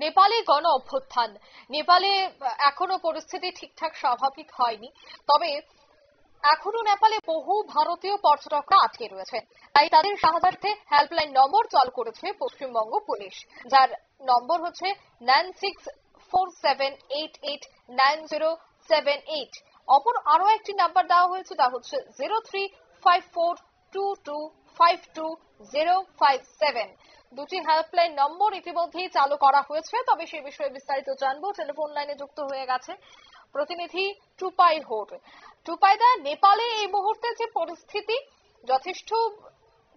নেপালে গণ অভ্যুত্থান। নেপালে এখনো পরিস্থিতি ঠিকঠাক স্বাভাবিক হয়নি, তবে এখনো নেপালে বহু ভারতীয় পর্যটকরা আটকে রয়েছে। তাই তাদের সাহায্যার্থে হেল্পলাইন নম্বর চালু করেছে পশ্চিমবঙ্গ পুলিশ, যার নম্বর হচ্ছে 9647889078। অপর আরো একটি নাম্বার দেওয়া হয়েছে, তা হচ্ছে 035422525057। দুটি হেল্পলাইন নম্বর ইতিমধ্যেই চালু করা হয়েছে। তবে সে বিষয়ে বিস্তারিত জানবো, টেলিফোন লাইনে যুক্ত হয়ে গেছে প্রতিনিধি টুপাই হোর। টুপাইদা, নেপালে এই মুহূর্তে যে পরিস্থিতি যথেষ্ট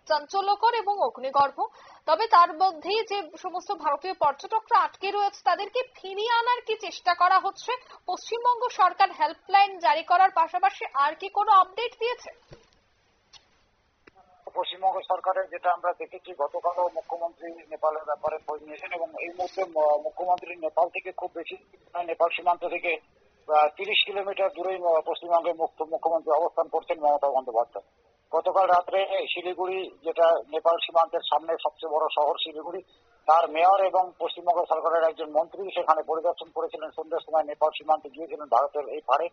চাঞ্চল্যকর এবং অগ্নিগর্ভ, তবে তার মধ্যেই যে সমস্ত ভারতীয় পর্যটকরা আটকে রয়েছে তাদেরকে ফিরিয়ে আনার কি চেষ্টা করা হচ্ছে? পশ্চিমবঙ্গ সরকার হেল্পলাইন জারি করার পাশাপাশি আর কি কোনো আপডেট দিয়েছে? পশ্চিমবঙ্গ সরকারের যেটা আমরা দেখেছি, গতকালও মুখ্যমন্ত্রী নেপালের ব্যাপারে খোঁজ নিয়েছেন এবং এই মুহূর্তে মুখ্যমন্ত্রী নেপাল থেকে খুব বেশি, নেপাল সীমান্ত থেকে 30 কিলোমিটার দূরেই পশ্চিমবঙ্গের মুখ্যমন্ত্রী অবস্থান করছেন, মমতা বন্দ্যোপাধ্যায়। গতকাল রাত্রে শিলিগুড়ি, যেটা নেপাল সীমান্তের সামনে সবচেয়ে বড় শহর শিলিগুড়ি, তার মেয়র এবং পশ্চিমবঙ্গ সরকারের একজন মন্ত্রী সেখানে পরিদর্শন করেছিলেন। সন্ধ্যার সময় নেপাল সীমান্তে গিয়েছিলেন ভারতের এই পারে।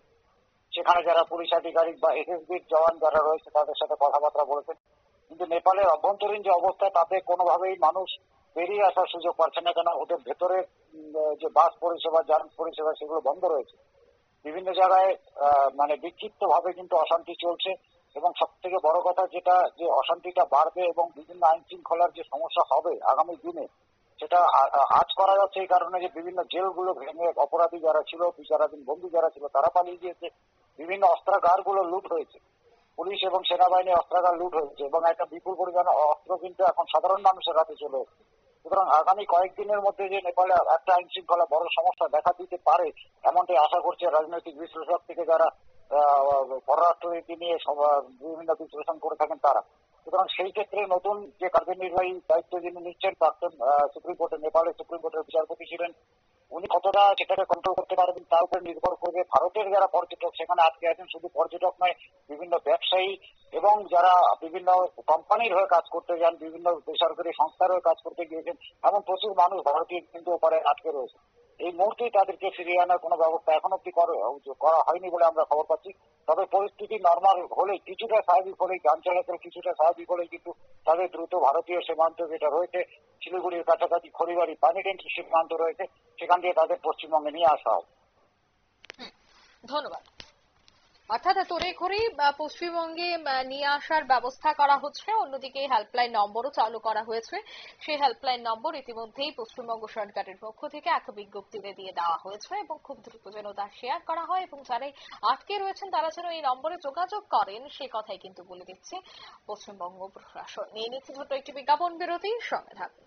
সেখানে যারা পুলিশ আধিকারিক বা এসএসবির জওয়ান যারা রয়েছে তাদের সাথে কথাবার্তা বলেছেন। কিন্তু নেপালের অভ্যন্তরীণ যে অবস্থা, তাতে কোনোভাবেই মানুষ বেরিয়ে আসার সুযোগ পাচ্ছে না, কেন ওদের ভেতরে যে বাস পরিষেবা, যান পরিষেবা, সেগুলো বন্ধ রয়েছে। বিভিন্ন জায়গায় মানে বিক্ষিপ্ত ভাবে কিন্তু অশান্তি চলছে এবং সব থেকে বড় কথা যেটা, যে অশান্তিটা বাড়বে এবং বিভিন্ন আইন শৃঙ্খলার যে সমস্যা হবে আগামী দিনে, সেটা আজ করা যাচ্ছে এই কারণে যে বিভিন্ন জেলগুলো ভেঙে অপরাধী যারা ছিল, বিচারাধীন বন্দী যারা ছিল, তারা পালিয়ে গিয়েছে। বিভিন্ন অস্ত্রাগার গুলো লুট হয়েছে, পুলিশ এবং সেনাবাহিনী অস্ত্রাগার লুট হয়েছে এবং একটা বিপুল পরিমাণে অস্ত্র কিন্তু এখন সাধারণ মানুষের হাতে চলে এসেছে। সুতরাং আগামী কয়েকদিনের মধ্যে যে নেপালে একটা আইন শৃঙ্খলা বড় সমস্যা দেখা দিতে পারে, এমনটাই আশা করছে রাজনৈতিক বিশ্লেষক থেকে যারা পররাষ্ট্রনীতি নিয়ে বিভিন্ন বিশ্লেষণ করে থাকেন তারা। সুতরাং সেই ক্ষেত্রে নতুন যে কার্যনির্বাহী দায়িত্ব যিনি নিচ্ছেন, প্রাক্তন সুপ্রিম কোর্টের, নেপালের সুপ্রিম কোর্টের বিচারপতি ছিলেন, উনি কতটা সেটাকে কন্ট্রোল করতে পারবেন তার উপর নির্ভর করবে। ভারতের যারা পর্যটক সেখানে আটকে আছেন, শুধু পর্যটক নয়, বিভিন্ন ব্যবসায়ী এবং যারা বিভিন্ন কোম্পানির হয়ে কাজ করতে যান, বিভিন্ন বেসরকারি সংস্থার হয়ে কাজ করতে গিয়েছেন, এমন প্রচুর মানুষ ভারতীয় কিন্তু ওপারে আটকে রয়েছে। এই মুহূর্তেই তাদেরকে ফিরিয়ে আনার কোনো ব্যবস্থা এখন অব্দি করা হয়নি বলে আমরা খবর পাচ্ছি। তবে পরিস্থিতি নর্মাল হলে, কিছুটা স্বাভাবিক হলেই, যান চলাচল কিছুটা স্বাভাবিক হলেই কিন্তু তাদের দ্রুত ভারতীয় সীমান্ত যেটা রয়েছে শিলিগুড়ির কাছাকাছি খড়িবাড়ি পানিটেন্ট সীমান্ত রয়েছে, সেখান দিয়ে তাদের পশ্চিমবঙ্গে নিয়ে আসা হবে। ধন্যবাদ। অর্থাৎ তড়িঘড়ি পশ্চিমবঙ্গে নিয়ে আসার ব্যবস্থা করা হচ্ছে। অন্যদিকে হেল্পলাইন নম্বরও চালু করা হয়েছে। সেই হেল্পলাইন নম্বর ইতিমধ্যেই পশ্চিমবঙ্গ সরকারের পক্ষ থেকে এক বিজ্ঞপ্তিতে দিয়ে দেওয়া হয়েছে এবং খুব দ্রুত যেন তা শেয়ার করা হয় এবং যারা আটকে রয়েছেন তারা যেন এই নম্বরে যোগাযোগ করেন, সে কথাই কিন্তু বলে দিচ্ছে পশ্চিমবঙ্গ প্রশাসন। নিয়ে নিচ্ছে ছোট্ট একটি বিজ্ঞাপন বিরতি, সঙ্গে থাকুন।